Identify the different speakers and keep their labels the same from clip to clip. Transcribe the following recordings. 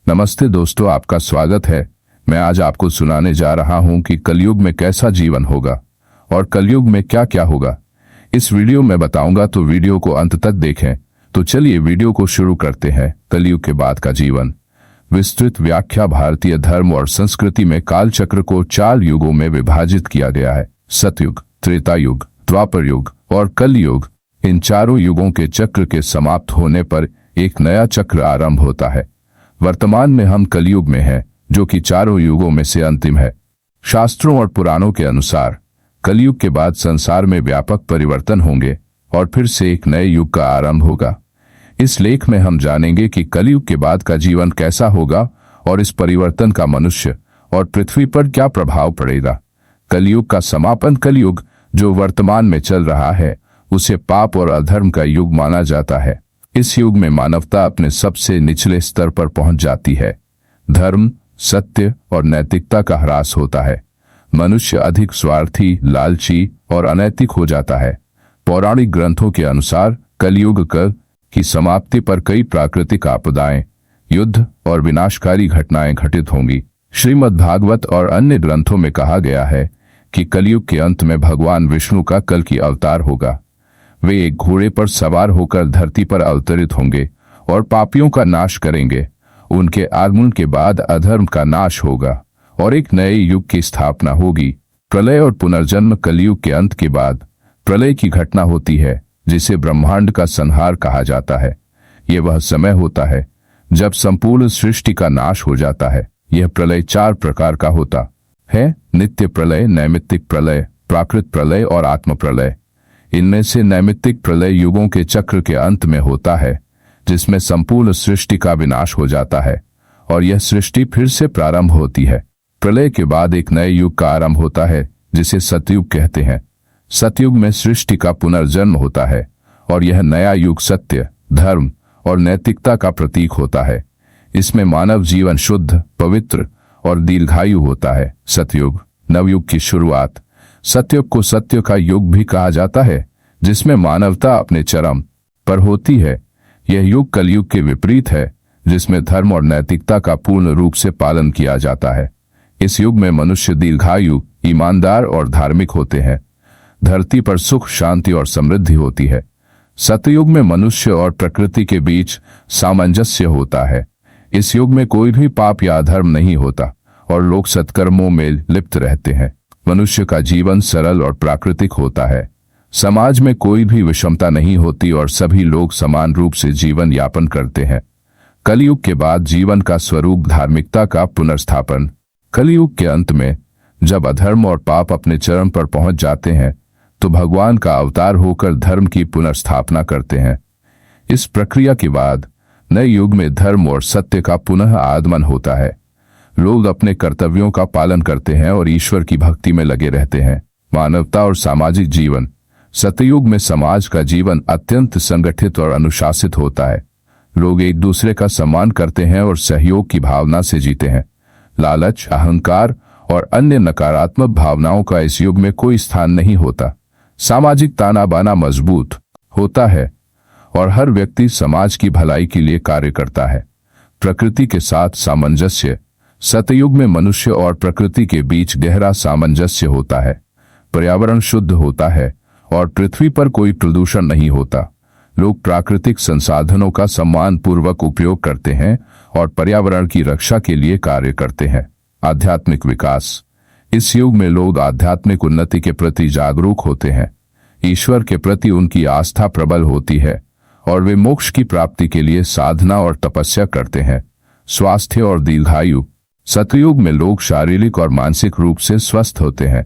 Speaker 1: नमस्ते दोस्तों, आपका स्वागत है। मैं आज आपको सुनाने जा रहा हूं कि कलयुग में कैसा जीवन होगा और कलयुग में क्या क्या होगा। इस वीडियो में बताऊंगा, तो वीडियो को अंत तक देखें। तो चलिए वीडियो को शुरू करते हैं। कलयुग के बाद का जीवन। विस्तृत व्याख्या। भारतीय धर्म और संस्कृति में काल चक्र को 4 युगों में विभाजित किया गया है: सतयुग, त्रेता युग, द्वापर युग और कलयुग। इन चारों युगों के चक्र के समाप्त होने पर एक नया चक्र आरंभ होता है। वर्तमान में हम कलयुग में हैं, जो कि चारों युगों में से अंतिम है। शास्त्रों और पुराणों के अनुसार कलयुग के बाद संसार में व्यापक परिवर्तन होंगे और फिर से एक नए युग का आरंभ होगा। इस लेख में हम जानेंगे कि कलयुग के बाद का जीवन कैसा होगा और इस परिवर्तन का मनुष्य और पृथ्वी पर क्या प्रभाव पड़ेगा। कलयुग का समापन। कलयुग जो वर्तमान में चल रहा है, उसे पाप और अधर्म का युग माना जाता है। इस युग में मानवता अपने सबसे निचले स्तर पर पहुंच जाती है। धर्म, सत्य और नैतिकता का ह्रास होता है। मनुष्य अधिक स्वार्थी, लालची और अनैतिक हो जाता है। पौराणिक ग्रंथों के अनुसार कलयुग की समाप्ति पर कई प्राकृतिक आपदाएं, युद्ध और विनाशकारी घटनाएं घटित होंगी। श्रीमद् भागवत और अन्य ग्रंथों में कहा गया है कि कलयुग के अंत में भगवान विष्णु का कल्कि अवतार होगा। वे एक घोड़े पर सवार होकर धरती पर अवतरित होंगे और पापियों का नाश करेंगे। उनके आगमन के बाद अधर्म का नाश होगा और एक नए युग की स्थापना होगी। प्रलय और पुनर्जन्म। कलयुग के अंत के बाद प्रलय की घटना होती है, जिसे ब्रह्मांड का संहार कहा जाता है। यह वह समय होता है जब संपूर्ण सृष्टि का नाश हो जाता है। यह प्रलय 4 प्रकार का होता है: नित्य प्रलय, नैमित्तिक प्रलय, प्राकृत प्रलय और आत्म प्रलय। इनमें से नैमित्तिक प्रलय युगों के चक्र के अंत में होता है, जिसमें संपूर्ण सृष्टि का विनाश हो जाता है और यह सृष्टि फिर से प्रारंभ होती है। प्रलय के बाद एक नए युग का आरंभ होता है, जिसे सतयुग कहते हैं। सतयुग में सृष्टि का पुनर्जन्म होता है और यह नया युग सत्य, धर्म और नैतिकता का प्रतीक होता है। इसमें मानव जीवन शुद्ध, पवित्र और दीर्घायु होता है। सतयुग। नवयुग की शुरुआत। सतयुग को सत्य का युग भी कहा जाता है, जिसमें मानवता अपने चरम पर होती है। यह युग कलयुग के विपरीत है, जिसमें धर्म और नैतिकता का पूर्ण रूप से पालन किया जाता है। इस युग में मनुष्य दीर्घायु, ईमानदार और धार्मिक होते हैं। धरती पर सुख, शांति और समृद्धि होती है। सतयुग में मनुष्य और प्रकृति के बीच सामंजस्य होता है। इस युग में कोई भी पाप या अधर्म नहीं होता और लोग सत्कर्मों में लिप्त रहते हैं। मनुष्य का जीवन सरल और प्राकृतिक होता है। समाज में कोई भी विषमता नहीं होती और सभी लोग समान रूप से जीवन यापन करते हैं। कलयुग के बाद जीवन का स्वरूप। धार्मिकता का पुनर्स्थापन। कलयुग के अंत में जब अधर्म और पाप अपने चरम पर पहुंच जाते हैं, तो भगवान का अवतार होकर धर्म की पुनर्स्थापना करते हैं। इस प्रक्रिया के बाद नए युग में धर्म और सत्य का पुनः आगमन होता है। लोग अपने कर्तव्यों का पालन करते हैं और ईश्वर की भक्ति में लगे रहते हैं। मानवता और सामाजिक जीवन। सतयुग में समाज का जीवन अत्यंत संगठित और अनुशासित होता है। लोग एक दूसरे का सम्मान करते हैं और सहयोग की भावना से जीते हैं। लालच, अहंकार और अन्य नकारात्मक भावनाओं का इस युग में कोई स्थान नहीं होता। सामाजिक ताना बाना मजबूत होता है और हर व्यक्ति समाज की भलाई के लिए कार्य करता है। प्रकृति के साथ सामंजस्य। सतयुग में मनुष्य और प्रकृति के बीच गहरा सामंजस्य होता है। पर्यावरण शुद्ध होता है और पृथ्वी पर कोई प्रदूषण नहीं होता। लोग प्राकृतिक संसाधनों का सम्मान पूर्वक उपयोग करते हैं और पर्यावरण की रक्षा के लिए कार्य करते हैं। आध्यात्मिक विकास। इस युग में लोग आध्यात्मिक उन्नति के प्रति जागरूक होते हैं। ईश्वर के प्रति उनकी आस्था प्रबल होती है और वे मोक्ष की प्राप्ति के लिए साधना और तपस्या करते हैं। स्वास्थ्य और दीर्घायु। सतयुग में लोग शारीरिक और मानसिक रूप से स्वस्थ होते हैं।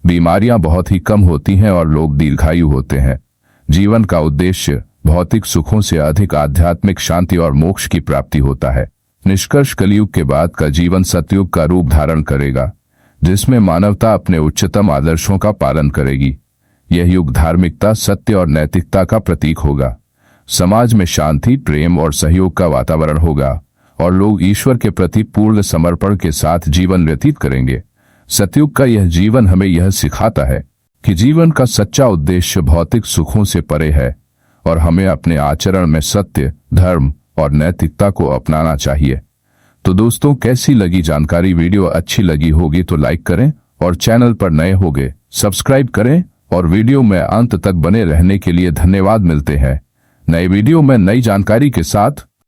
Speaker 1: बीमारियां बहुत ही कम होती हैं और लोग दीर्घायु होते हैं। जीवन का उद्देश्य भौतिक सुखों से अधिक आध्यात्मिक शांति और मोक्ष की प्राप्ति होता है। निष्कर्ष। कलयुग के बाद का जीवन सतयुग का रूप धारण करेगा, जिसमें मानवता अपने उच्चतम आदर्शों का पालन करेगी। यह युग धार्मिकता, सत्य और नैतिकता का प्रतीक होगा। समाज में शांति, प्रेम और सहयोग का वातावरण होगा और लोग ईश्वर के प्रति पूर्ण समर्पण के साथ जीवन व्यतीत करेंगे। सतयुग का यह जीवन हमें यह सिखाता है कि जीवन का सच्चा उद्देश्य भौतिक सुखों से परे है और हमें अपने आचरण में सत्य, धर्म और नैतिकता को अपनाना चाहिए। तो दोस्तों, कैसी लगी जानकारी? वीडियो अच्छी लगी होगी तो लाइक करें और चैनल पर नए होगे सब्सक्राइब करें और वीडियो में अंत तक बने रहने के लिए धन्यवाद। मिलते हैं नए वीडियो में नई जानकारी के साथ।